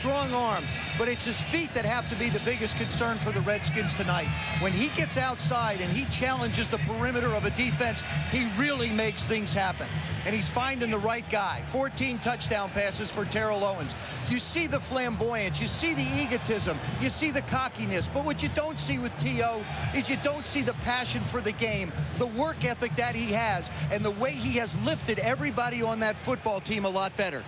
strong arm, but it's his feet that have to be the biggest concern for the Redskins tonight. When he gets outside and he challenges the perimeter of a defense, he really makes things happen. And he's finding the right guy. 14 touchdown passes for Terrell Owens. You see the flamboyance, you see the egotism, you see the cockiness, but what you don't see with T.O. is you don't see the passion for the game, the work ethic that he has, and the way he has lifted everybody on that football team a lot better.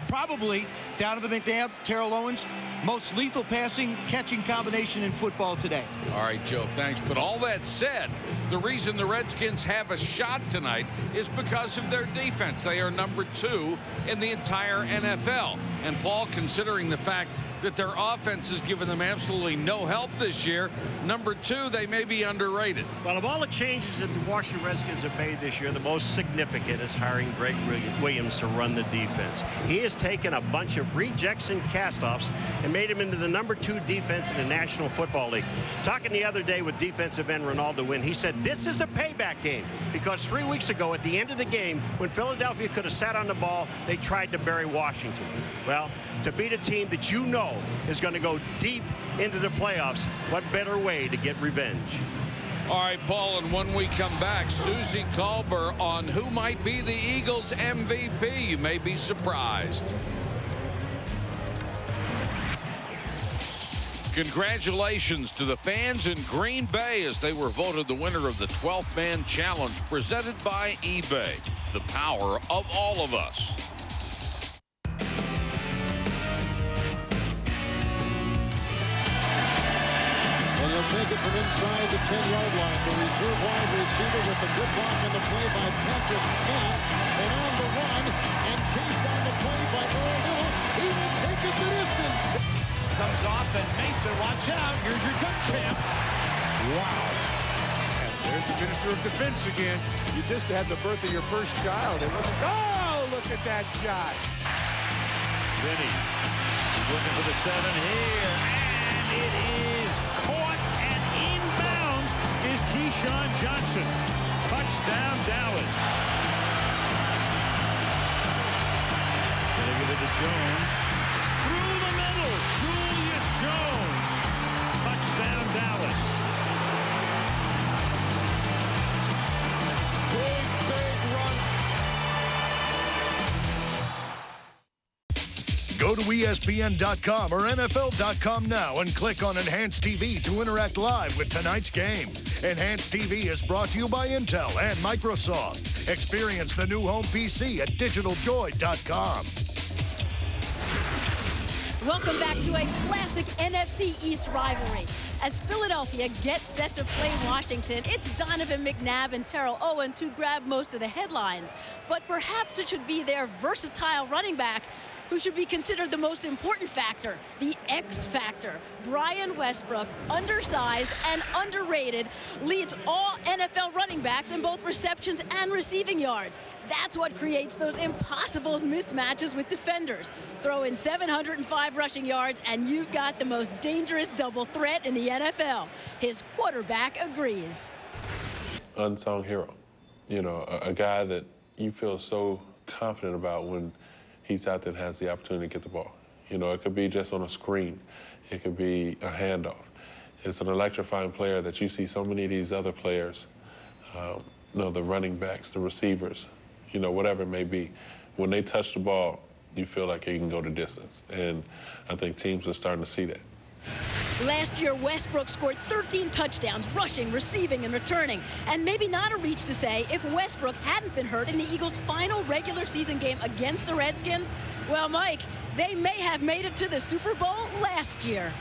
Probably, Donovan McNabb, Terrell Owens, most lethal passing, catching combination in football today. All right, Joe, thanks. But all that said, the reason the Redskins have a shot tonight is because of their defense. They are number 2 in the entire NFL. And, Paul, considering the fact that their offense has given them absolutely no help this year, number 2, they may be underrated. Well, of all the changes that the Washington Redskins have made this year, the most significant is hiring Greg Williams to run the defense. He has taken a bunch of rejects and cast-offs and made him into the number 2 defense in the National Football League. Talking the other day with defensive end Ronaldo Wynn, he said this is a payback game because 3 weeks ago at the end of the game, when Philadelphia could have sat on the ball, they tried to bury Washington. Well, to beat a team that you know is going to go deep into the playoffs, what better way to get revenge? All right, Paul, and when we come back, Susie Colbert on who might be the Eagles' MVP. You may be surprised. Congratulations to the fans in Green Bay as they were voted the winner of the 12th Man Challenge presented by eBay. The power of all of us. Take it from inside the 10-yard line. The reserve wide receiver with the good block on the play by Patrick Mace. And on the run and chased on the play by Earl Little. He will take it the distance. Comes off and Mason, watch out. Here's your duck champ. Wow. And there's the Minister of Defense again. You just had the birth of your first child. It wasn't. Oh, look at that shot. Vinny is looking for the 7 here. And it is caught. Inbounds is Keyshawn Johnson. Touchdown, Dallas. Gonna give it to Jones. Through the middle, Julius Jones. Touchdown, Dallas. Big run. Go to espn.com or NFL.com now and click on Enhanced TV to interact live with tonight's game. Enhanced TV is brought to you by Intel and Microsoft. Experience the new home PC at digitaljoy.com. Welcome back to a classic NFC East rivalry. As Philadelphia gets set to play Washington, it's Donovan McNabb and Terrell Owens who grab most of the headlines. But perhaps it should be their versatile running back who should be considered the most important factor, the X factor. Brian Westbrook, undersized and underrated, leads all NFL running backs in both receptions and receiving yards. That's what creates those impossible mismatches with defenders. Throw in 705 rushing yards and you've got the most dangerous double threat in the NFL. His quarterback agrees. Unsung hero, you know, a guy that you feel so confident about when he's out there and has the opportunity to get the ball. You know, it could be just on a screen. It could be a handoff. It's an electrifying player that you see so many of these other players, you know, the running backs, the receivers, you know, whatever it may be. When they touch the ball, you feel like it can go the distance. And I think teams are starting to see that. Last year, Westbrook scored 13 touchdowns, rushing, receiving, and returning. And maybe not a reach to say, if Westbrook hadn't been hurt in the Eagles' final regular season game against the Redskins, well, Mike, they may have made it to the Super Bowl last year.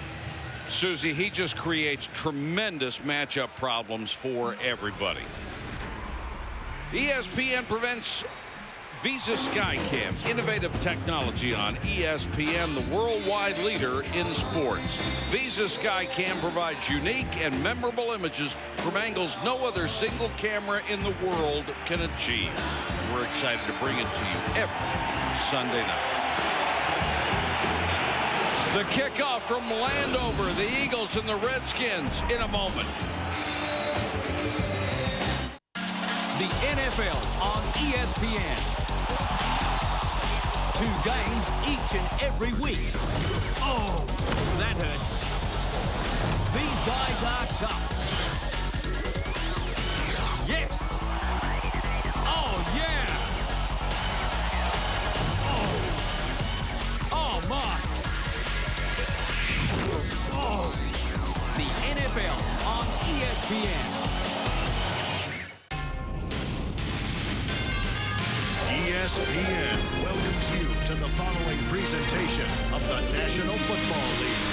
Susie, he just creates tremendous matchup problems for everybody. ESPN presents Visa SkyCam, innovative technology on ESPN, the worldwide leader in sports. Visa SkyCam provides unique and memorable images from angles no other single camera in the world can achieve. We're excited to bring it to you every Sunday night. The kickoff from Landover, the Eagles and the Redskins in a moment. The NFL on ESPN. 2 games each and every week. top. Yes. Oh, yeah. Oh, my. Oh. The NFL on ESPN. ESPN welcomes you to the following presentation of the National Football League.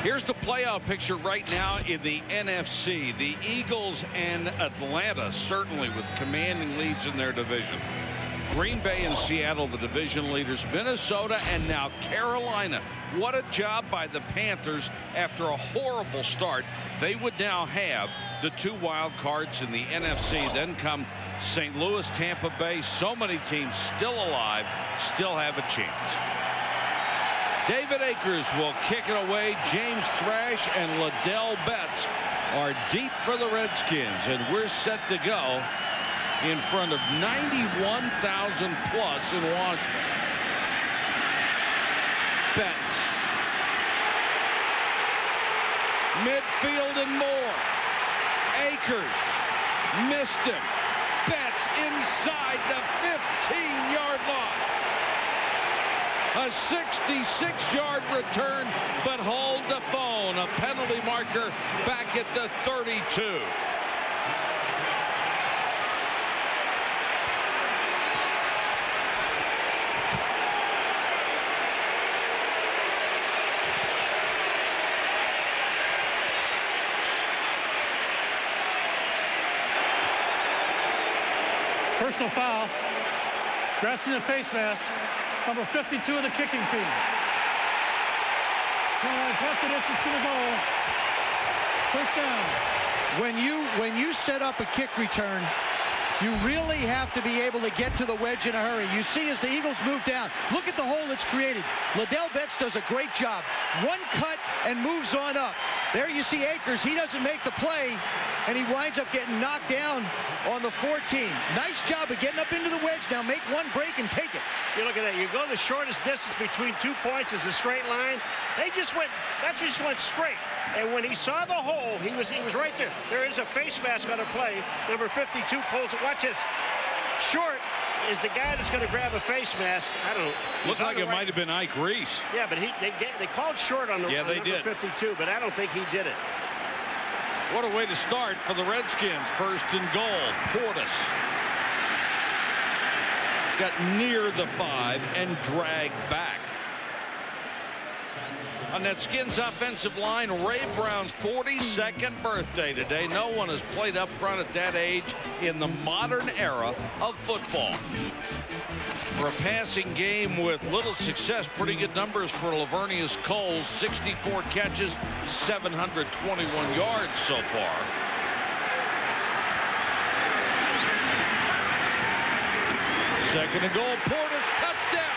Here's the playoff picture right now in the NFC. The Eagles and Atlanta certainly with commanding leads in their division. Green Bay and Seattle, the division leaders. Minnesota and now Carolina. What a job by the Panthers after a horrible start. They would now have the 2 wild cards in the NFC. Then come St. Louis, Tampa Bay. So many teams still alive, still have a chance. David Akers will kick it away. James Thrash and Liddell Betts are deep for the Redskins, and we're set to go in front of 91,000 plus in Washington. Betts. Midfield and more. Akers missed him. Betts inside the 15-yard line. A 66-yard return, but hold the phone. A penalty marker back at the 32. Personal foul. Grasping the face mask. Number 52 of the kicking team. Penalized half the distance to the goal. First down. When you set up a kick return, you really have to be able to get to the wedge in a hurry. You see as the Eagles move down, look at the hole it's created. Liddell Betts does a great job. One cut and moves on up. There you see Akers. He doesn't make the play, and he winds up getting knocked down on the 14. Nice job of getting up into the wedge. Now make one break and take it. You look at that. You go the shortest distance between 2 points is a straight line. That just went straight. And when he saw the hole, he was right there. There is a face mask on a play. Number 52 pulls it. Watch this. Short is the guy that's going to grab a face mask. I don't know. Looked like it might have been Ike Reese. Yeah, but they called short on the number 52, but I don't think he did it. What a way to start for the Redskins. First and goal. Portis got near the 5 and dragged back. On that Skins offensive line, Ray Brown's 42nd birthday today. No one has played up front at that age in the modern era of football. For a passing game with little success, pretty good numbers for Lavernius Coles. 64 catches, 721 yards so far. Second and goal, Portis, touchdown.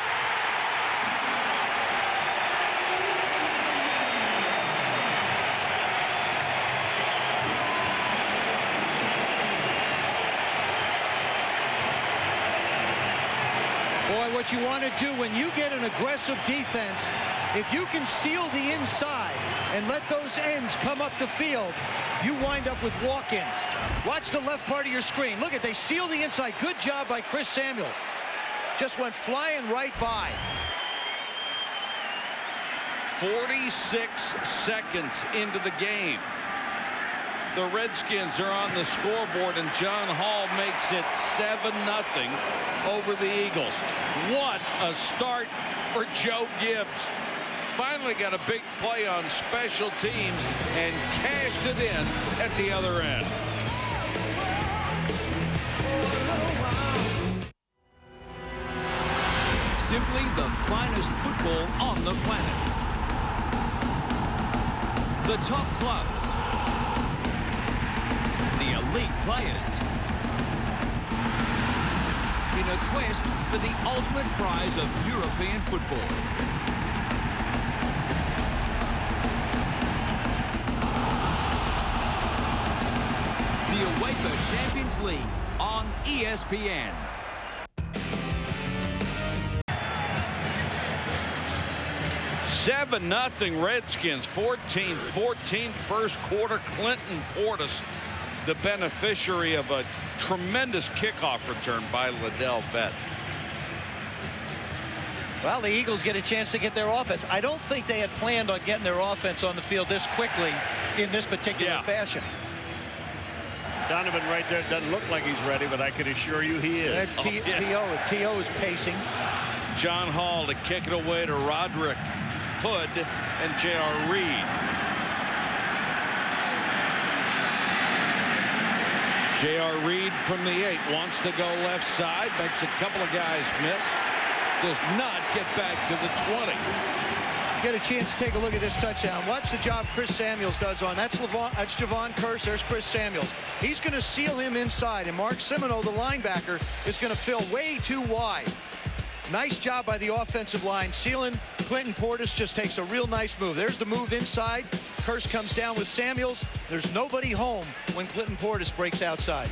What you want to do when you get an aggressive defense, if you can seal the inside and let those ends come up the field, you wind up with walk-ins. Watch the left part of your screen. Look at, they seal the inside. Good job by Chris Samuel. Just went flying right by. 46 seconds into the game. The Redskins are on the scoreboard, and John Hall makes it 7-0 over the Eagles. What a start for Joe Gibbs. Finally got a big play on special teams and cashed it in at the other end. Simply the finest football on the planet. The top clubs. The elite players. In a quest for the ultimate prize of European football. The UEFA Champions League on ESPN. 7-0 Redskins, 14-14 first quarter. Clinton Portis, the beneficiary of a tremendous kickoff return by Liddell Betts. Well, the Eagles get a chance to get their offense. I don't think they had planned on getting their offense on the field this quickly in this particular fashion. Donovan right there doesn't look like he's ready, but I can assure you he is. T.O. is pacing. John Hall to kick it away to Roderick Hood and J.R. Reed. J.R. Reed from the 8 wants to go left side, makes a couple of guys miss. Does not get back to the 20. Get a chance to take a look at this touchdown. Watch the job Chris Samuels does on. That's Javon Kearse. There's Chris Samuels. He's going to seal him inside, and Mark Semino, the linebacker, is going to fill way too wide. Nice job by the offensive line sealing. Clinton Portis just takes a real nice move. There's the move inside. Kearse comes down with Samuels. There's nobody home when Clinton Portis breaks outside.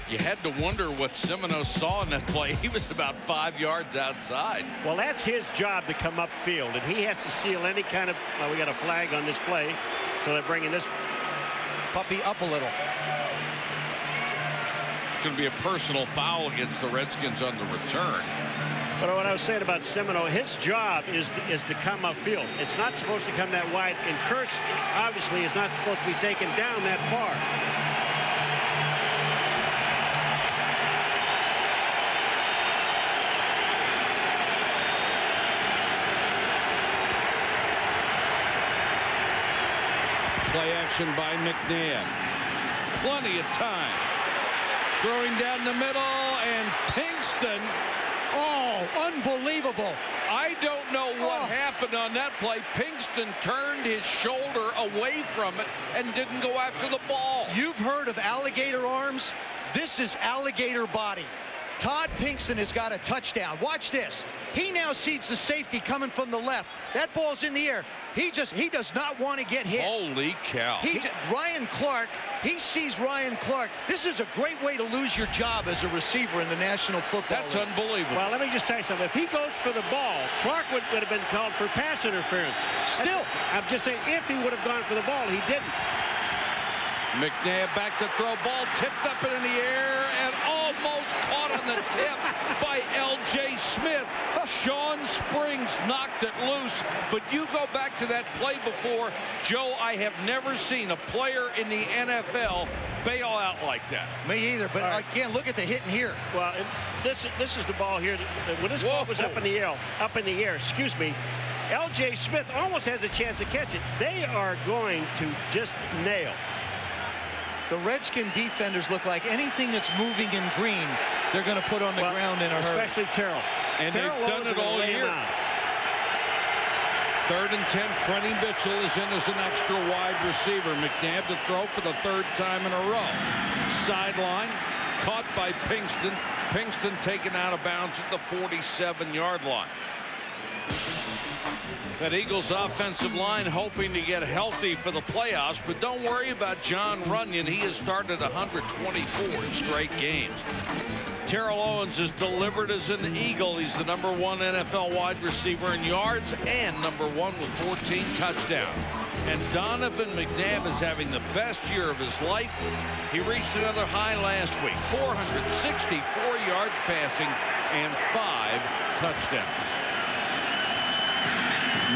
You had to wonder what Semino saw in that play. He was about 5 yards outside. Well, that's his job to come upfield, and he has to seal any kind of, well, we got a flag on this play, so they're bringing this puppy up a little. It's going to be a personal foul against the Redskins on the return. But what I was saying about Semino, his job is to come upfield. It's not supposed to come that wide, and Kearse obviously is not supposed to be taken down that far. Play action by McNabb. Plenty of time. Throwing down the middle, and Pinkston. Oh, unbelievable. I don't know what happened on that play. Pinkston turned his shoulder away from it and didn't go after the ball. You've heard of alligator arms? This is alligator body. Todd Pinkston has got a touchdown. Watch this. He now sees the safety coming from the left. That ball's in the air. He does not want to get hit. Holy cow. Ryan Clark, he sees Ryan Clark. This is a great way to lose your job as a receiver in the National Football League. That's unbelievable. Well, let me just tell you something. If he goes for the ball, Clark would have been called for pass interference. Still. I'm just saying, if he would have gone for the ball, he didn't. McNabb back to throw, ball tipped up in the air and almost caught on the tip by L.J. Smith. Sean Springs knocked it loose, but you go back to that play before, Joe, I have never seen a player in the NFL bail out like that. Me either, but again, look at the hit in here. Well, this is the ball here. When this ball was up in the air, excuse me, L.J. Smith almost has a chance to catch it. They are going to just nail. The Redskin defenders look like anything that's moving in green, they're going to put on the ground in a hurry. Especially Terrell. And they've done it all year. 3rd and 10. Freddie Mitchell is in as an extra wide receiver. McNabb to throw for the 3rd time in a row. Sideline, caught by Pinkston. Pinkston taken out of bounds at the 47-yard line. That Eagles offensive line hoping to get healthy for the playoffs, but don't worry about John Runyon. He has started 124 straight games. Terrell Owens is delivered as an Eagle. He's the #1 NFL wide receiver in yards and #1 with 14 touchdowns. And Donovan McNabb is having the best year of his life. He reached another high last week, 464 yards passing and 5 touchdowns.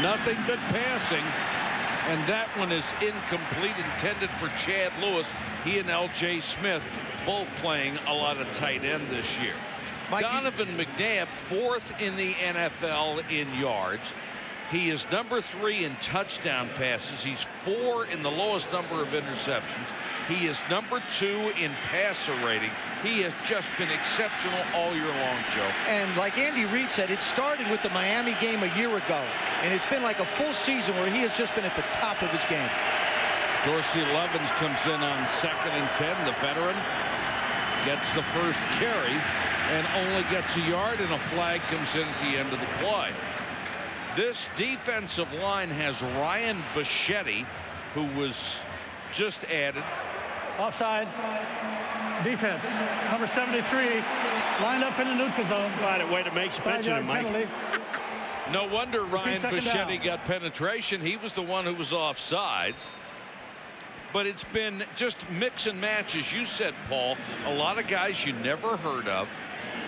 Nothing but passing, and that one is incomplete, intended for Chad Lewis. He and L.J. Smith both playing a lot of tight end this year. Donovan McNabb, 4th in the NFL in yards. He is #3 in touchdown passes. He's 4 in the lowest number of interceptions. He is #2 in passer rating. He has just been exceptional all year long, Joe. And like Andy Reid said, it started with the Miami game a year ago, and it's been like a full season where he has just been at the top of his game. Dorsey Levens comes in on 2nd and 10. The veteran gets the first carry and only gets a yard, and a flag comes in at the end of the play. This defensive line has Ryan Bichetti, who was just added. Offside. Defense. #73. Lined up in the neutral zone. Right, way to make you mention him, Mike. No wonder Ryan second Bichetti down. got penetration. He was the one who was offsides. But it's been just mix and match, as you said, Paul. A lot of guys you never heard of,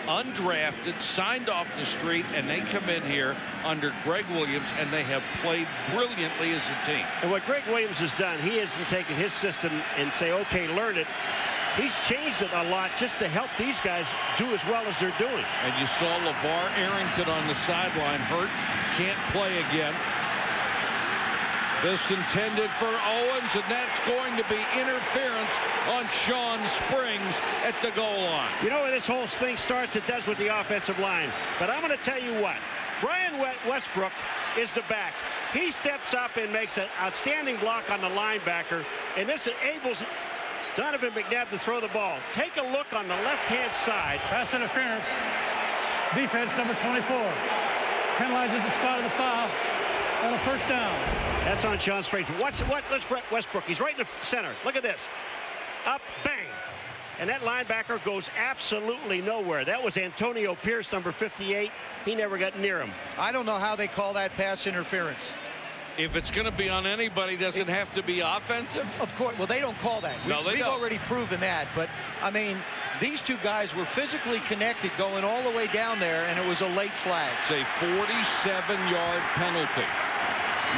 undrafted, signed off the street, and they come in here under Greg Williams, and they have played brilliantly as a team. And what Greg Williams has done, he hasn't taken his system and say, okay, learn it. He's changed it a lot just to help these guys do as well as they're doing. And you saw LeVar Arrington on the sideline hurt, can't play again. This intended for Owens, and that's going to be interference on Sean Springs at the goal line. You know where this whole thing starts? It does with the offensive line. But I'm going to tell you what. Brian Westbrook is the back. He steps up and makes an outstanding block on the linebacker, and this enables Donovan McNabb to throw the ball. Take a look on the left-hand side. Pass interference. Defense number 24. Penalized at the spot of the foul. On a first down. That's on Sean Springs. Watch Westbrook. He's right in the center. Look at this. Up, bang. And that linebacker goes absolutely nowhere. That was Antonio Pierce, number 58. He never got near him. I don't know how they call that pass interference. If it's going to be on anybody, does it have to be offensive? Of course. Well, they don't call that. We've already proven that. But, I mean, these two guys were physically connected going all the way down there, and it was a late flag. It's a 47-yard penalty.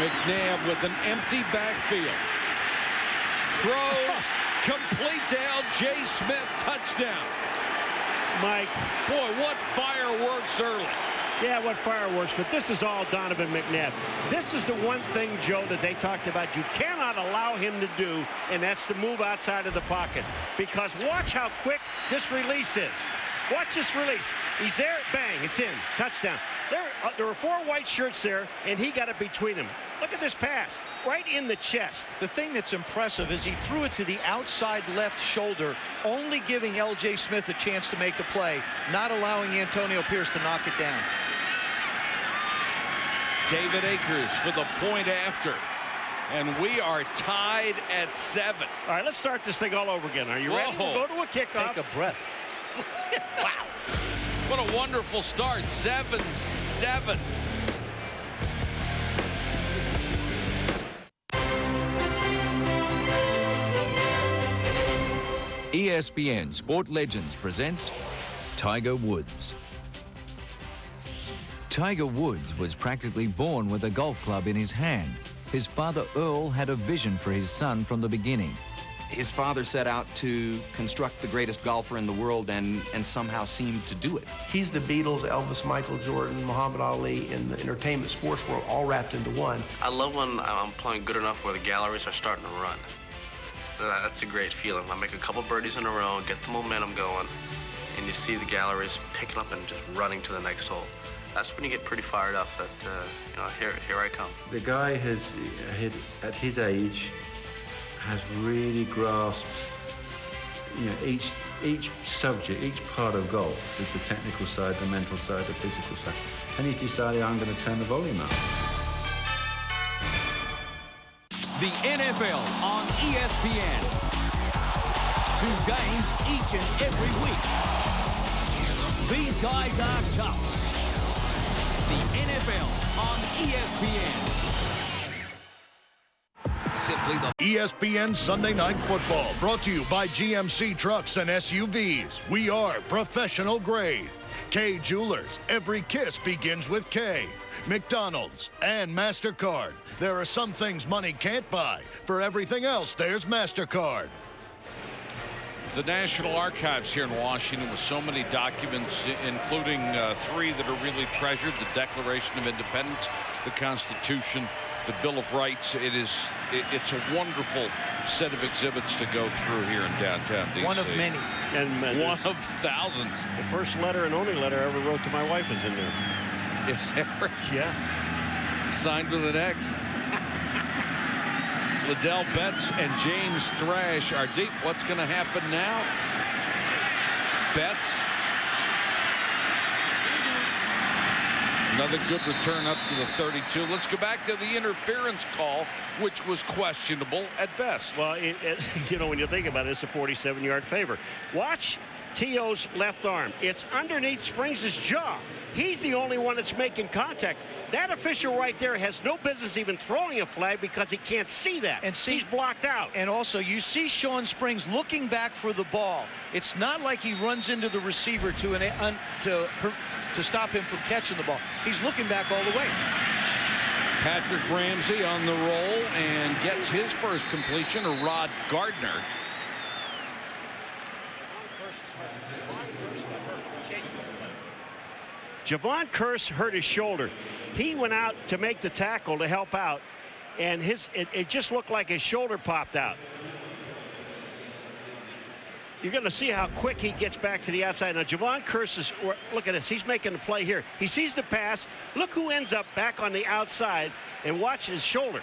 McNabb with an empty backfield. Throws, complete to L.J. Smith, touchdown. Mike. Boy, what fireworks early. Yeah, what fireworks, but this is all Donovan McNabb. This is the one thing, Joe, that they talked about you cannot allow him to do, and that's to move outside of the pocket. Because watch how quick this release is. Watch this release. He's there, bang, it's in, touchdown. There were 4 white shirts there, and he got it between them. Look at this pass, right in the chest. The thing that's impressive is he threw it to the outside left shoulder, only giving L.J. Smith a chance to make the play, not allowing Antonio Pierce to knock it down. David Akers for the point after. And we are tied at 7. All right, let's start this thing all over again. Are you ready? We'll go to a kickoff. Take a breath. Wow. What a wonderful start. 7-7. ESPN Sport Legends presents Tiger Woods. Tiger Woods was practically born with a golf club in his hand. His father, Earl, had a vision for his son from the beginning. His father set out to construct the greatest golfer in the world and somehow seemed to do it. He's the Beatles, Elvis, Michael Jordan, Muhammad Ali, and the entertainment sports world all wrapped into one. I love when I'm playing good enough where the galleries are starting to run. That's a great feeling. I make a couple birdies in a row, get the momentum going, and you see the galleries picking up and just running to the next hole. That's when you get pretty fired up that, you know, here I come. The guy has, at his age, has really grasped, you know, each subject, each part of golf. There's the technical side, the mental side, the physical side. And he's decided, I'm going to turn the volume up. The NFL on ESPN. 2 games each and every week. These guys are tough. The NFL on ESPN. Simply the ESPN Sunday Night Football, brought to you by GMC Trucks and SUVs. We are professional grade. K Jewelers, every kiss begins with K. McDonald's and MasterCard. There are some things money can't buy. For everything else, there's MasterCard. The National Archives here in Washington with so many documents, including 3 that are really treasured: the Declaration of Independence, the Constitution, the Bill of Rights. It's a wonderful set of exhibits to go through here in downtown D.C. One of many. And one of thousands. The first letter and only letter I ever wrote to my wife is in there. Is there? Yeah. Signed with an X. Liddell Betts and James Thrash are deep. What's going to happen now? Betts. Another good return up to the 32. Let's go back to the interference call, which was questionable at best. Well, you know, when you think about it, it's a 47-yard favor. Watch T.O.'s left arm. It's underneath Springs' jaw. He's the only one that's making contact. That official right there has no business even throwing a flag because he can't see that. And he's blocked out. And also, you see Sean Springs looking back for the ball. It's not like he runs into the receiver to stop him from catching the ball. He's looking back all the way. Patrick Ramsey on the roll and gets his first completion to Rod Gardner. Javon Curse hurt his shoulder. He went out to make the tackle to help out, and it just looked like his shoulder popped out. You're going to see how quick he gets back to the outside. Now, Javon Curse is, look at this. He's making the play here. He sees the pass. Look who ends up back on the outside, and watch his shoulder.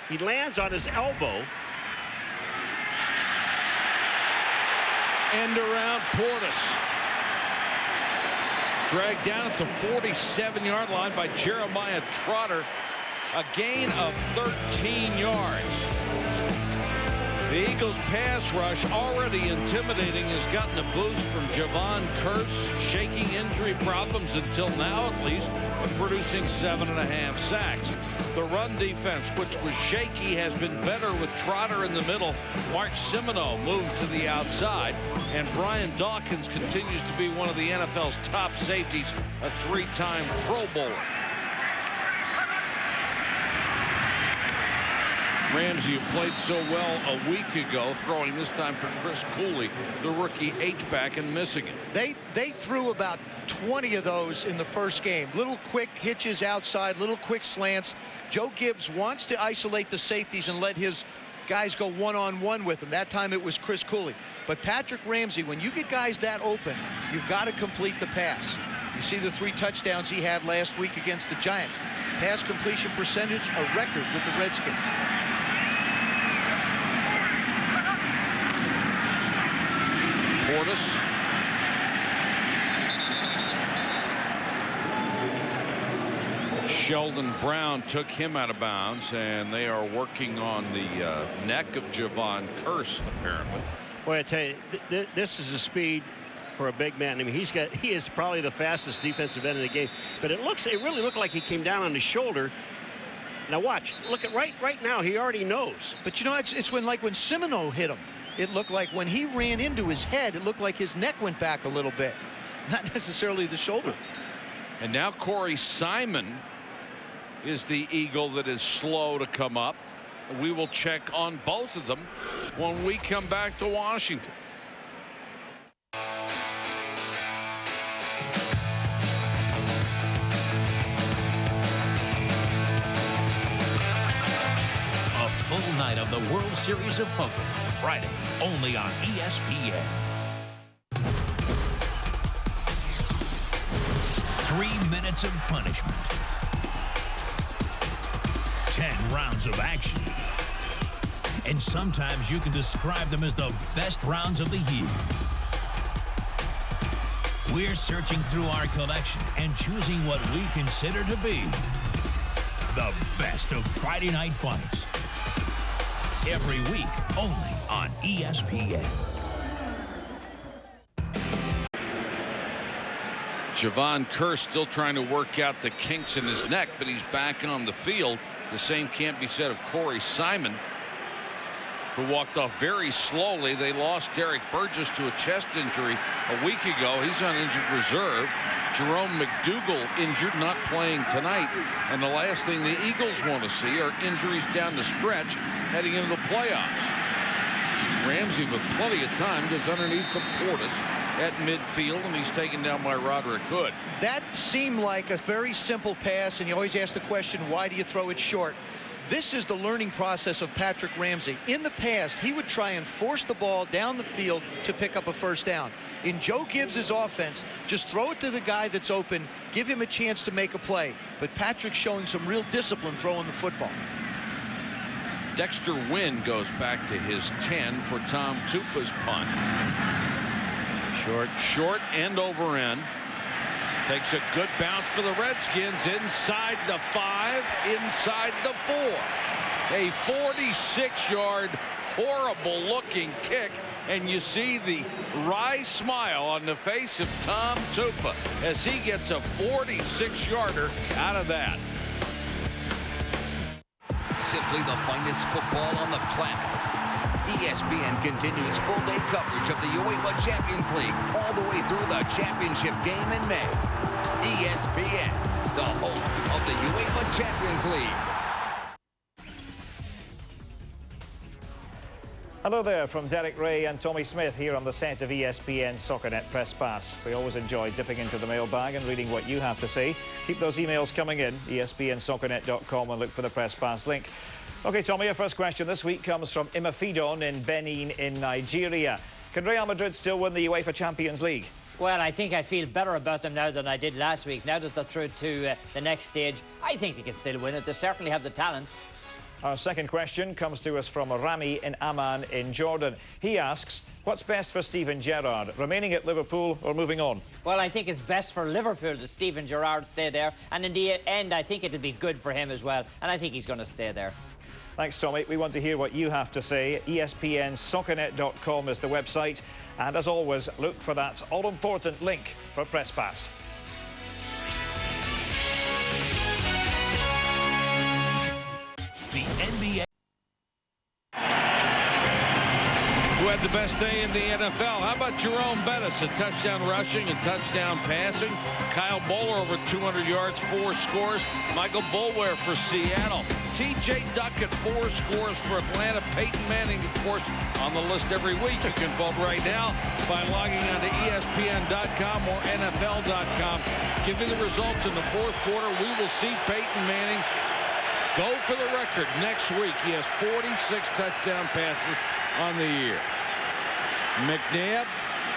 He lands on his elbow. End around Portis. Dragged down at the 47-yard line by Jeremiah Trotter. A gain of 13 yards. The Eagles' pass rush, already intimidating, has gotten a boost from Javon Curse, shaking injury problems until now at least, but producing 7.5 sacks. The run defense, which was shaky, has been better with Trotter in the middle. Mark Simoneau moved to the outside, and Brian Dawkins continues to be one of the NFL's top safeties, a 3-time Pro Bowler. Ramsey, who played so well a week ago, throwing this time for Chris Cooley, the rookie H-back in Michigan. They threw about 20 of those in the first game. Little quick hitches outside, little quick slants. Joe Gibbs wants to isolate the safeties and let his guys go one-on-one with him. That time it was Chris Cooley. But Patrick Ramsey, when you get guys that open, you've got to complete the pass. You see the 3 touchdowns he had last week against the Giants. Pass completion percentage, a record with the Redskins. Portis. Sheldon Brown took him out of bounds, and they are working on the neck of Javon Curse, apparently. Boy, I tell you, this is a speed for a big man. I mean, he is probably the fastest defensive end in the game. But it really looked like he came down on his shoulder. Now watch, look at right now, he already knows. But you know, it's when Simoneau hit him. It looked like when he ran into his head, it looked like his neck went back a little bit, not necessarily the shoulder. And now Corey Simon is the Eagle that is slow to come up. We will check on both of them when we come back to Washington. Full night of the World Series of Poker, Friday, only on ESPN. 3 minutes of punishment. 10 rounds of action. And sometimes you can describe them as the best rounds of the year. We're searching through our collection and choosing what we consider to be the best of Friday night fights. Every week, only on ESPN. Javon Curse still trying to work out the kinks in his neck, but he's back on the field. The same can't be said of Corey Simon, who walked off very slowly. They lost Derek Burgess to a chest injury a week ago. He's on injured reserve. Jerome McDougal injured, not playing tonight. And the last thing the Eagles want to see are injuries down the stretch heading into the playoffs. Ramsey, with plenty of time, goes underneath the Portis at midfield, and he's taken down by Roderick Hood. That seemed like a very simple pass, and you always ask the question, why do you throw it short? This is the learning process of Patrick Ramsey. In the past, he would try and force the ball down the field to pick up a first down. In Joe Gibbs' offense, just throw it to the guy that's open, give him a chance to make a play. But Patrick's showing some real discipline throwing the football. Dexter Wynn goes back to his 10 for Tom Tupa's punt. Short end over end. Takes a good bounce for the Redskins inside the 5, inside the 4. A 46-yard horrible-looking kick, and you see the wry smile on the face of Tom Tupa as he gets a 46-yarder out of that. Simply the finest football on the planet. ESPN continues full-day coverage of the UEFA Champions League all the way through the championship game in May. ESPN, the home of the UEFA Champions League. Hello there from Derek Ray and Tommy Smith here on the set of ESPN SoccerNet Press Pass. We always enjoy dipping into the mailbag and reading what you have to say. Keep those emails coming in, espnsoccernet.com, and look for the Press Pass link. OK, Tommy, our first question this week comes from Imafidon in Benin in Nigeria. Can Real Madrid still win the UEFA Champions League? Well, I think I feel better about them now than I did last week. Now that they're through to the next stage, I think they can still win it. They certainly have the talent. Our second question comes to us from Rami in Amman in Jordan. He asks, what's best for Steven Gerrard, remaining at Liverpool or moving on? Well, I think it's best for Liverpool that Steven Gerrard stay there. And in the end, I think it'll be good for him as well. And I think he's going to stay there. Thanks, Tommy. We want to hear what you have to say. ESPNsoccernet.com is the website. And as always, look for that all-important link for Press Pass. The NBA. Who had the best day in the NFL? How about Jerome Bettis? A touchdown rushing and touchdown passing. Kyle Bowler over 200 yards, 4 scores. Michael Boulware for Seattle. T.J. Duckett, 4 scores for Atlanta. Peyton Manning, of course, on the list every week. You can vote right now by logging on to ESPN.com or NFL.com. Give me the results in the 4th quarter. We will see Peyton Manning go for the record next week. He has 46 touchdown passes on the year. McNabb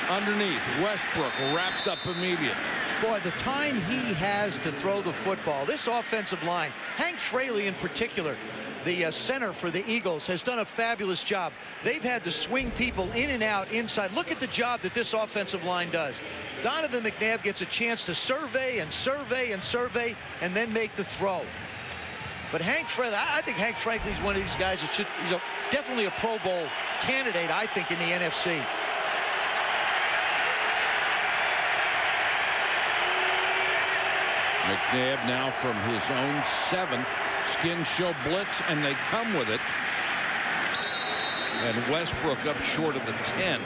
underneath. Westbrook wrapped up immediately. Boy, the time he has to throw the football, this offensive line, Hank Fraley in particular, the center for the Eagles, has done a fabulous job. They've had to swing people in and out inside. Look at the job that this offensive line does. Donovan McNabb gets a chance to survey and survey and survey and then make the throw. But Hank Fraley, I think Hank Franklin's one of these guys that he's definitely a Pro Bowl candidate, I think, in the NFC. McNabb now from his own 7. Skin show blitz, and they come with it. And Westbrook up short of the 10.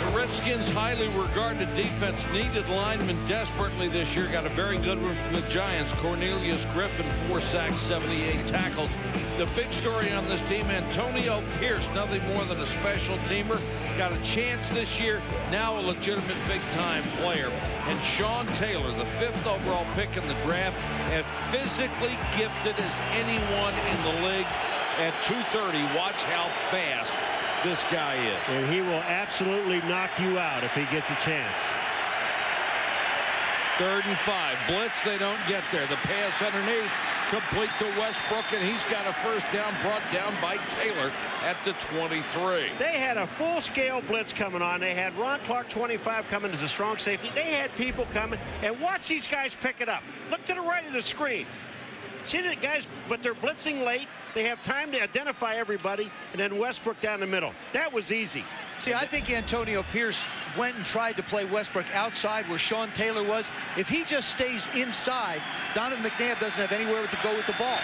The Redskins' highly regarded defense needed linemen desperately this year. Got a very good one from the Giants. Cornelius Griffin, 4 sacks, 78 tackles. The big story on this team, Antonio Pierce, nothing more than a special teamer. Got a chance this year, now a legitimate big-time player. And Sean Taylor, the 5th overall pick in the draft, as physically gifted as anyone in the league. At 230, watch how fast this guy is. And he will absolutely knock you out if he gets a chance. 3rd and 5. Blitz, they don't get there. The pass underneath, complete to Westbrook, and he's got a first down brought down by Taylor at the 23. They had a full-scale blitz coming on. They had Ron Clark, 25, coming as a strong safety. They had people coming, and watch these guys pick it up. Look to the right of the screen. See the guys, but they're blitzing late. They have time to identify everybody, and then Westbrook down the middle. That was easy. See, I think Antonio Pierce went and tried to play Westbrook outside where Sean Taylor was. If he just stays inside, Donovan McNabb doesn't have anywhere to go with the ball.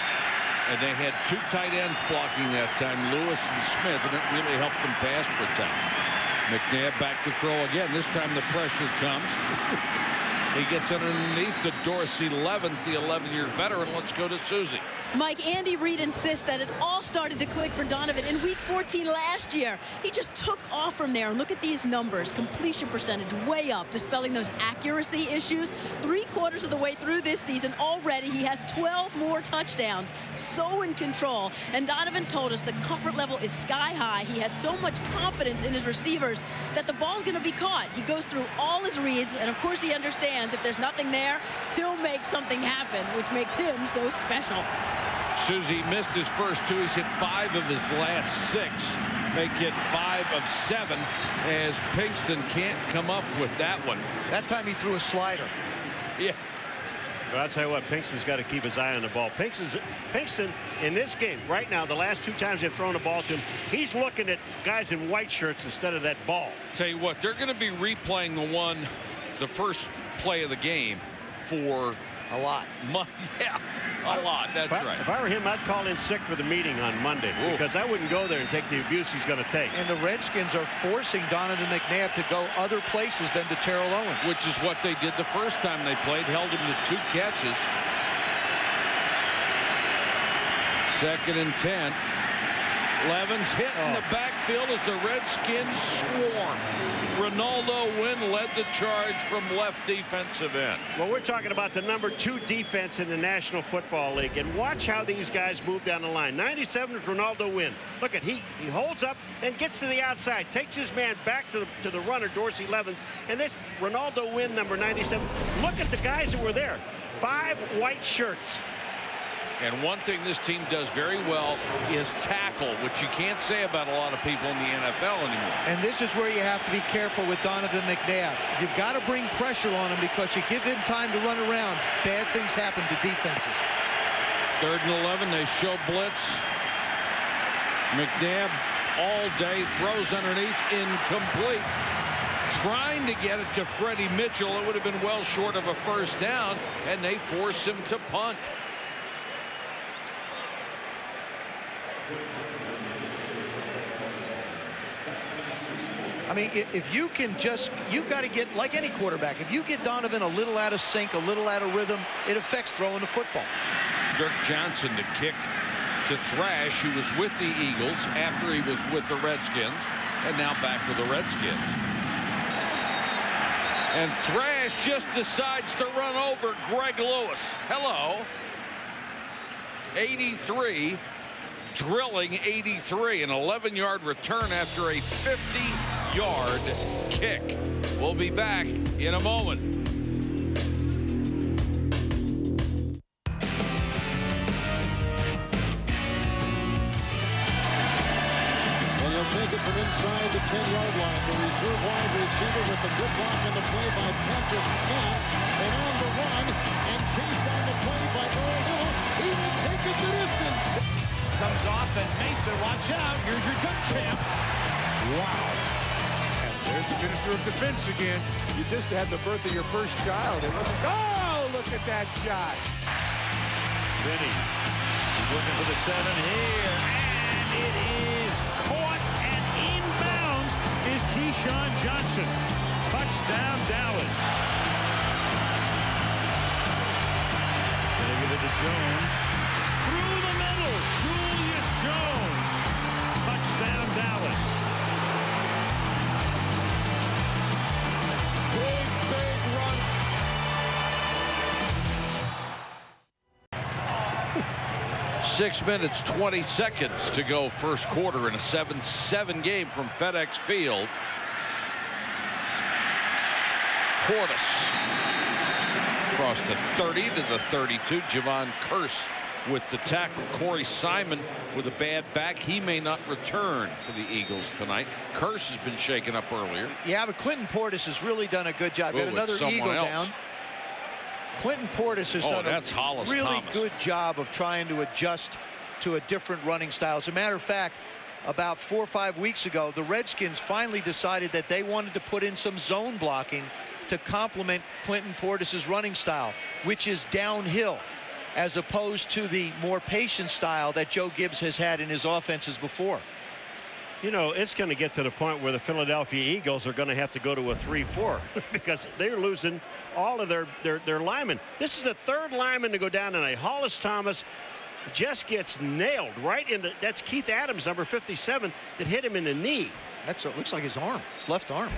And they had 2 tight ends blocking that time, Lewis and Smith, and it really helped them pass protect. McNabb back to throw again. This time the pressure comes. He gets underneath the Dorsey 11th, the 11-year veteran. Let's go to Susie. Mike, Andy Reid insists that it all started to click for Donovan in week 14 last year. He just took off from there. And look at these numbers. Completion percentage way up, dispelling those accuracy issues. 3/4 of the way through this season already, he has 12 more touchdowns. So in control. And Donovan told us the comfort level is sky high. He has so much confidence in his receivers that the ball's going to be caught. He goes through all his reads, and of course he understands if there's nothing there, he'll make something happen, which makes him so special. Susie missed his first 2. He's hit 5 of his last 6. Make it 5 of 7 as Pinkston can't come up with that one. That time he threw a slider. Yeah. Well, I'll tell you what, Pinkston's got to keep his eye on the ball. Pinkston, in this game, right now, the last 2 times they've thrown the ball to him, he's looking at guys in white shirts instead of that ball. Tell you what, they're going to be replaying the first play of the game for a lot. Yeah, a lot. That's right. If I were him, I'd call in sick for the meeting on Monday because I wouldn't go there and take the abuse he's going to take. And the Redskins are forcing Donovan McNabb to go other places than to Terrell Owens. Which is what they did the first time they played, held him to 2 catches. 2nd and 10. Levin's hit in the backfield as the Redskins swarm. Ronaldo Wynn led the charge from left defensive end. Well, we're talking about the number 2 defense in the National Football League. And watch how these guys move down the line. 97 is Ronaldo Wynn. Look at he holds up and gets to the outside. Takes his man back to the runner, Dorsey Levins. And that's Ronaldo Wynn, number 97. Look at the guys that were there. 5 white shirts. And one thing this team does very well is tackle, which you can't say about a lot of people in the NFL anymore. And this is where you have to be careful with Donovan McNabb. You've got to bring pressure on him because you give him time to run around. Bad things happen to defenses. 3rd and 11, they show blitz. McNabb all day, throws underneath, incomplete. Trying to get it to Freddie Mitchell. It would have been well short of a first down, and they force him to punt. I mean, if you can you've got to get, like any quarterback, if you get Donovan a little out of sync, a little out of rhythm, it affects throwing the football. Dirk Johnson to kick to Thrash, who was with the Eagles after he was with the Redskins, and now back with the Redskins. And Thrash just decides to run over Greg Lewis. Hello. 83. Drilling 83, an 11-yard return after a 50-yard kick. We'll be back in a moment. And they'll take it from inside the 10-yard line. The reserve wide receiver with the good block on the play by Patrick Ness. And on the run and chased on the play by Earl Little. He will take it the distance. Comes off, and Mesa, watch out. Here's your dunk champ. Wow. And there's the Minister of Defense again. You just had the birth of your first child. It wasn't. Oh, look at that shot. Vinny is looking for the 7 here, and it is caught and inbounds is Keyshawn Johnson. Touchdown, Dallas. Gonna give it to Jones. Through the middle, Julius Jones. Touchdown, Dallas. Big run. Six minutes, 20 seconds to go first quarter in a 7-7 game from FedEx Field. Portis across the 30 to the 32. Javon Curse with the tackle. Corey Simon with a bad back. He may not return for the Eagles tonight. Curse has been shaken up earlier. Yeah, but Clinton Portis has really done a good job. Got another Eagle down. Clinton Portis has done a really good job of trying to adjust to a different running style. As a matter of fact, about 4 or 5 weeks ago, the Redskins finally decided that they wanted to put in some zone blocking to complement Clinton Portis's running style, which is downhill, as opposed to the more patient style that Joe Gibbs has had in his offenses before. You know, it's going to get to the point where the Philadelphia Eagles are going to have to go to a 3-4 because they're losing all of their linemen. This is the 3rd lineman to go down tonight. Hollis Thomas just gets nailed right into, that's Keith Adams, number 57, that hit him in the knee. That's what it looks like, his arm, his left arm.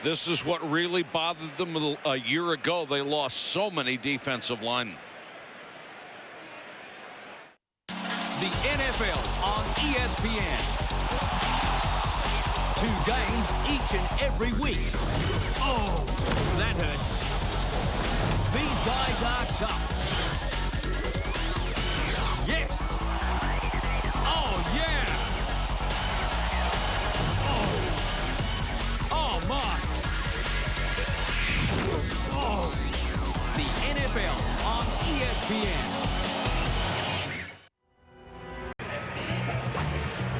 This is what really bothered them a year ago. They lost so many defensive linemen. The NFL on ESPN. 2 games each and every week. Oh, that hurts. These guys are tough. Yes. Oh, yeah. Oh. Oh, my. Oh. ESPN.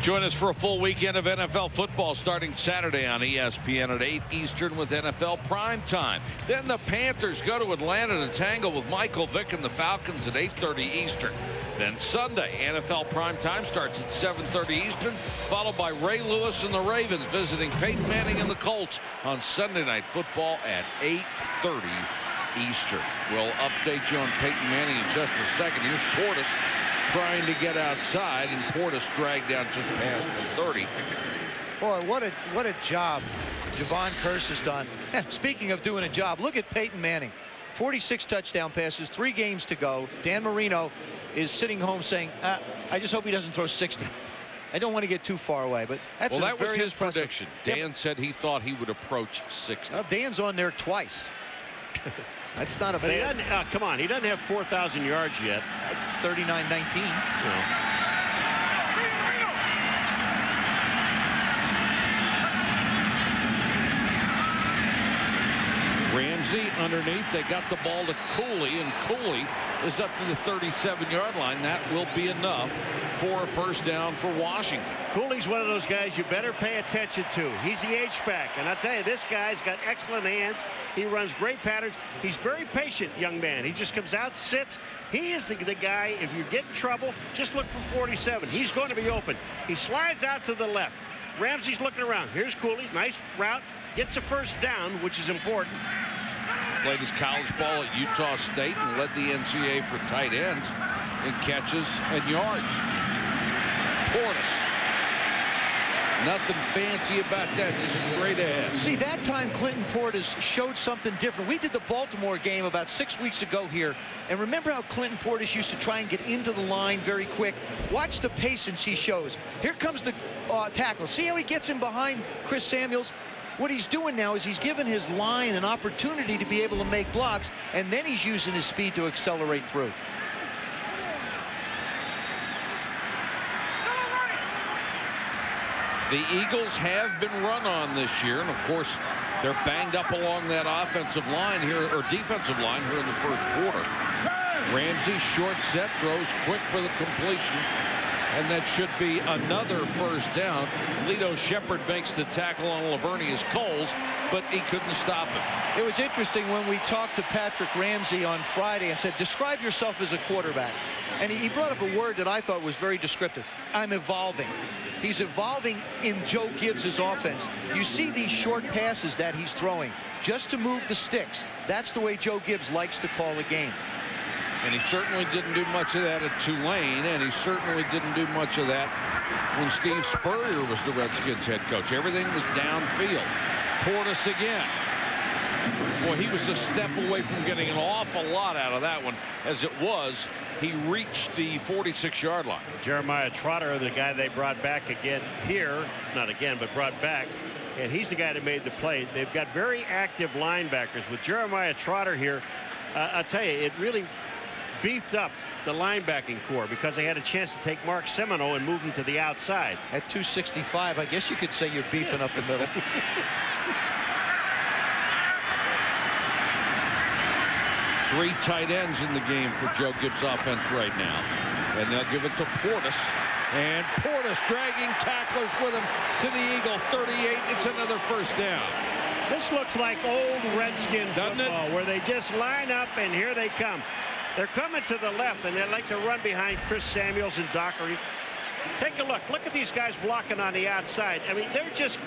Join us for a full weekend of NFL football starting Saturday on ESPN at 8 Eastern with NFL Primetime. Then the Panthers go to Atlanta to tangle with Michael Vick and the Falcons at 8:30 Eastern. Then Sunday, NFL Primetime starts at 7:30 Eastern, followed by Ray Lewis and the Ravens visiting Peyton Manning and the Colts on Sunday Night Football at 8:30 Eastern. We'll update you on Peyton Manning in just a second. Here's Portis trying to get outside, and Portis dragged down just past the 30. Boy, what a job Javon Curse has done. Speaking of doing a job, look at Peyton Manning. 46 touchdown passes, 3 games to go. Dan Marino is sitting home saying, I just hope he doesn't throw 60. I don't want to get too far away, but that's that was his impressive prediction. Dan said he thought he would approach 60. Well, Dan's on there twice. That's not a but bad. He doesn't, come on, he doesn't have 4,000 yards yet. 39-19. Ramsey underneath. They got the ball to Cooley, and Cooley is up to the 37-yard line. That will be enough for a first down for Washington. Cooley's one of those guys you better pay attention to. He's the H-back, and I'll tell you, this guy's got excellent hands. He runs great patterns. He's very patient, young man. He just comes out, sits. He is the guy, if you get in trouble, just look for 47. He's going to be open. He slides out to the left. Ramsey's looking around. Here's Cooley. Nice route. Gets a first down, which is important. Played his college ball at Utah State and led the NCAA for tight ends in catches and yards. Portis. Nothing fancy about that, just straight ahead. See, that time Clinton Portis showed something different. We did the Baltimore game about 6 weeks ago here, and remember how Clinton Portis used to try and get into the line very quick? Watch the patience he shows. Here comes the tackle. See how he gets in behind Chris Samuels? What he's doing now is he's given his line an opportunity to be able to make blocks, and then he's using his speed to accelerate through. The Eagles have been run on this year, and of course they're banged up along that offensive line here, or defensive line here in the first quarter. Ramsey short set, throws quick for the completion, and that should be another first down. Lito Shepard makes the tackle on Lavernius Coles, but he couldn't stop it. It was interesting when we talked to Patrick Ramsey on Friday and said, describe yourself as a quarterback. And he brought up a word that I thought was very descriptive. I'm evolving. He's evolving in Joe Gibbs' offense. You see these short passes that he's throwing just to move the sticks. That's the way Joe Gibbs likes to call a game. And he certainly didn't do much of that at Tulane, and he certainly didn't do much of that when Steve Spurrier was the Redskins head coach. Everything was downfield. Portis again. Boy, he was a step away from getting an awful lot out of that one. As it was, he reached the 46-yard line. Jeremiah Trotter, the guy they brought back again here, not again, but brought back, and he's the guy that made the play. They've got very active linebackers. With Jeremiah Trotter here, I'll tell you, it really beefed up the linebacking core because they had a chance to take Mark Semino and move him to the outside. At 265, I guess you could say you're beefing up the middle. Three tight ends in the game for Joe Gibbs' offense right now. And they'll give it to Portis. And Portis dragging tacklers with him to the Eagle. 38. It's another first down. This looks like old Redskin football, where they just line up and here they come. They're coming to the left, and they like to run behind Chris Samuels and Dockery. Take a look. Look at these guys blocking on the outside. I mean, they're just...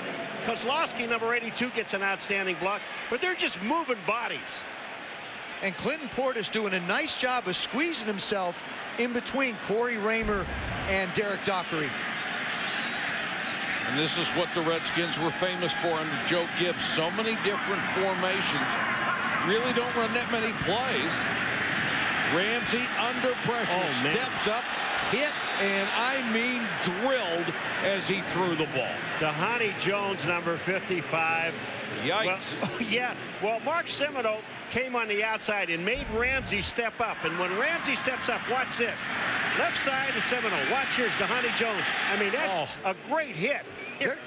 Kozlowski, number 82, gets an outstanding block, but they're just moving bodies. And Clinton Portis doing a nice job of squeezing himself in between Corey Raymer and Derek Dockery. And this is what the Redskins were famous for under Joe Gibbs. So many different formations. Really don't run that many plays. Ramsey under pressure, steps up, hit, and I mean drilled as he threw the ball. Dhani Jones, number 55. Yikes. Well, yeah. Well, Mark Semino came on the outside and made Ramsey step up. And when Ramsey steps up, watch this. Left side to Semino. Watch here's Dhani Jones. I mean, that's a great hit.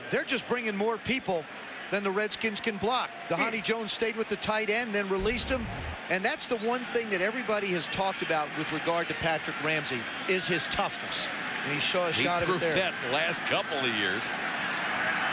They're just bringing more people than the Redskins can block. Dhani Jones stayed with the tight end, then released him. And that's the one thing that everybody has talked about with regard to Patrick Ramsey is his toughness. And he saw a shot of it there. He proved that the last couple of years.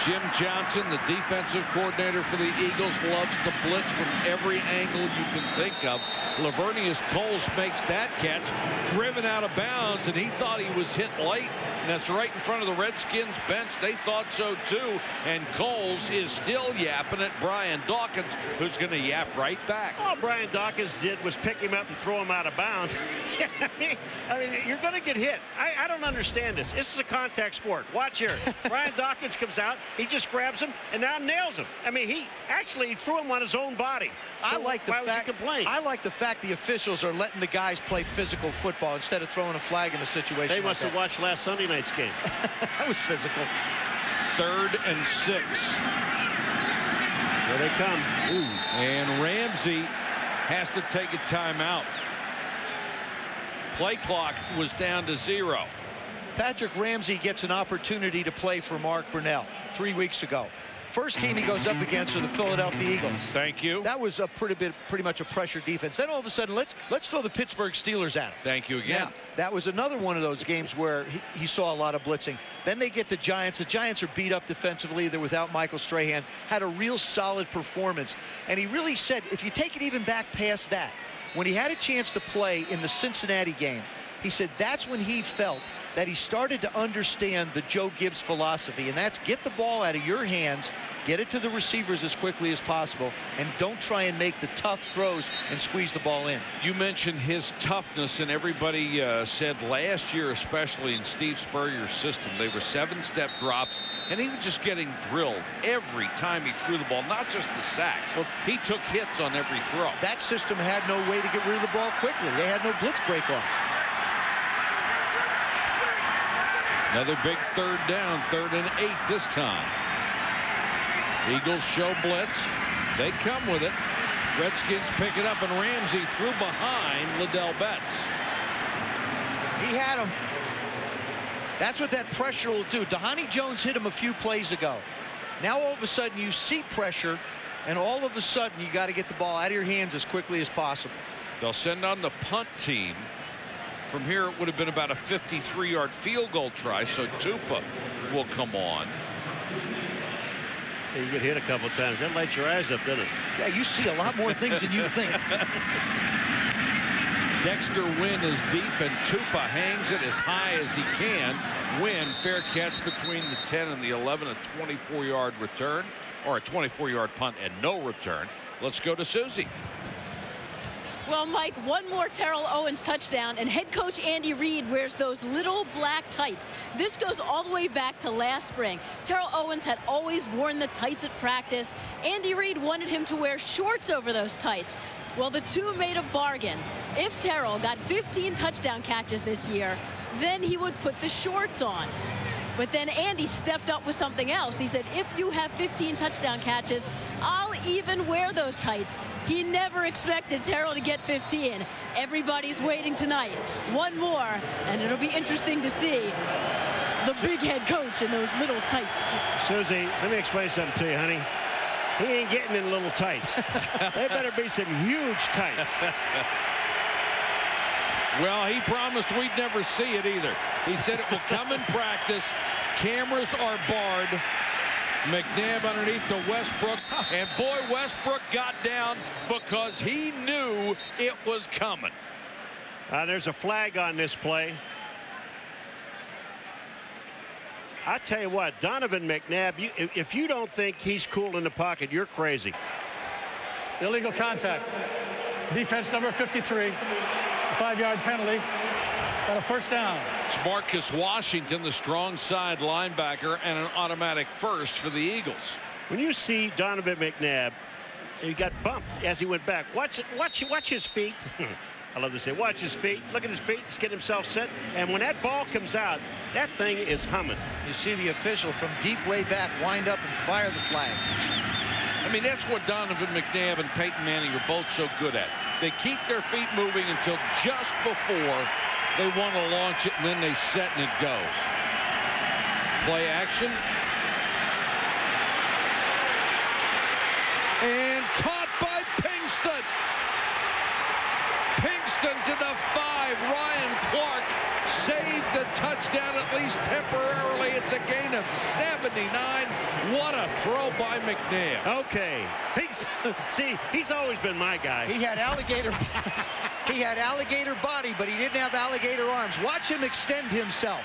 Jim Johnson, the defensive coordinator for the Eagles, loves to blitz from every angle you can think of. Lavernius Coles makes that catch, driven out of bounds, and he thought he was hit late. And that's right in front of the Redskins bench. They thought so too. And Coles is still yapping at Brian Dawkins, who's going to yap right back. All Brian Dawkins did was pick him up and throw him out of bounds. I mean, you're going to get hit. I don't understand this. This is a contact sport. Watch here. Brian Dawkins comes out. He just grabs him and now nails him. I mean, he actually threw him on his own body. So I like the fact the officials are letting the guys play physical football instead of throwing a flag in a situation. They must have watched last Sunday night's game. That was physical. 3rd and 6. Here they come. Ooh. And Ramsey has to take a timeout. Play clock was down to 0. Patrick Ramsey gets an opportunity to play for Mark Brunell 3 weeks ago. First team he goes up against are the Philadelphia Eagles. Thank you. That was a pretty much a pressure defense. Then all of a sudden, let's throw the Pittsburgh Steelers at him. Thank you again. Now, that was another one of those games where he saw a lot of blitzing. Then they get the Giants. The Giants are beat up defensively. They're without Michael Strahan. Had a real solid performance. And he really said, if you take it even back past that, when he had a chance to play in the Cincinnati game, he said that's when he felt that he started to understand the Joe Gibbs philosophy, and that's get the ball out of your hands, get it to the receivers as quickly as possible, and don't try and make the tough throws and squeeze the ball in. You mentioned his toughness, and everybody said last year, especially in Steve Spurrier's system, they were 7-step drops, and he was just getting drilled every time he threw the ball, not just the sacks. Well, he took hits on every throw. That system had no way to get rid of the ball quickly. They had no blitz break-offs. Another big 3rd down, 3rd and 8 this time. Eagles show blitz. They come with it. Redskins pick it up, and Ramsey threw behind Liddell Betts. He had him. That's what that pressure will do. Dhani Jones hit him a few plays ago. Now all of a sudden you see pressure, and all of a sudden you got to get the ball out of your hands as quickly as possible. They'll send on the punt team. From here, it would have been about a 53-yard field goal try, so Tupa will come on. So you get hit a couple times. That lights your eyes up, doesn't it? Yeah, you see a lot more things than you think. Dexter Wynn is deep, and Tupa hangs it as high as he can. Wynn, fair catch between the 10 and the 11, a 24-yard return, or a 24-yard punt and no return. Let's go to Susie. Well, Mike, one more Terrell Owens touchdown, and head coach Andy Reid wears those little black tights. This goes all the way back to last spring. Terrell Owens had always worn the tights at practice. Andy Reid wanted him to wear shorts over those tights. Well, the two made a bargain. If Terrell got 15 touchdown catches this year, then he would put the shorts on. But then Andy stepped up with something else. He said, if you have 15 touchdown catches, I'll even wear those tights. He never expected Terrell to get 15. Everybody's waiting tonight. One more, and it'll be interesting to see the big head coach in those little tights. Susie, let me explain something to you, honey. He ain't getting in little tights. They better be some huge tights. Well, he promised we'd never see it either. He said it will come in practice. Cameras are barred. McNabb underneath to Westbrook. And boy, Westbrook got down because he knew it was coming. There's a flag on this play. I tell you what, Donovan McNabb, if you don't think he's cool in the pocket, you're crazy. Illegal contact. Defense number 53. 5-yard penalty. Got a first down. It's Marcus Washington, the strong side linebacker, and an automatic first for the Eagles. When you see Donovan McNabb, he got bumped as he went back. Watch his feet. I love to say, watch his feet. Look at his feet. Just get himself set. And when that ball comes out, that thing is humming. You see the official from deep way back wind up and fire the flag. I mean, that's what Donovan McNabb and Peyton Manning are both so good at. They keep their feet moving until just before they want to launch it, and then they set and it goes. Play action. 5. Ryan Clark saved the touchdown, at least temporarily. It's a gain of 79. What a throw by McNabb. Okay. He's always been my guy. He had alligator body, but he didn't have alligator arms. Watch him extend himself.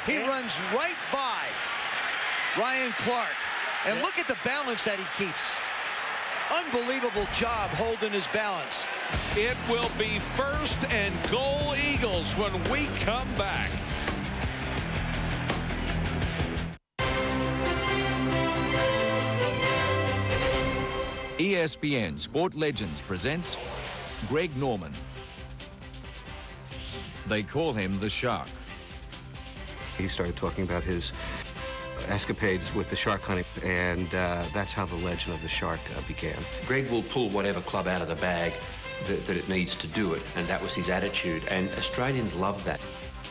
He runs right by Ryan Clark. And look at the balance that he keeps. Unbelievable job holding his balance. It will be 1st and goal Eagles when we come back. ESPN Sport Legends presents Greg Norman. They call him the Shark. He started talking about his escapades with the shark hunting, and that's how the legend of the shark began. Greg will pull whatever club out of the bag that it needs to do it, and that was his attitude, and Australians loved that.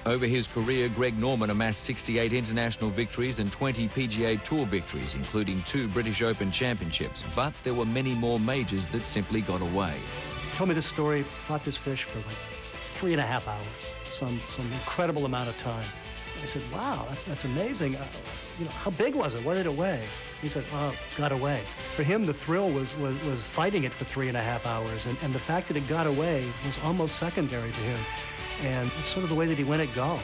Over his career, Greg Norman amassed 68 international victories and 20 PGA Tour victories, including 2 British Open championships. But there were many more majors that simply got away. He told me this story, caught this fish for like 3.5 hours, some incredible amount of time. I said, wow, that's amazing. You know, how big was it? What did it weigh? He said, oh, got away. For him, the thrill was fighting it for 3.5 hours, and the fact that it got away was almost secondary to him. And it's sort of the way that he went at golf.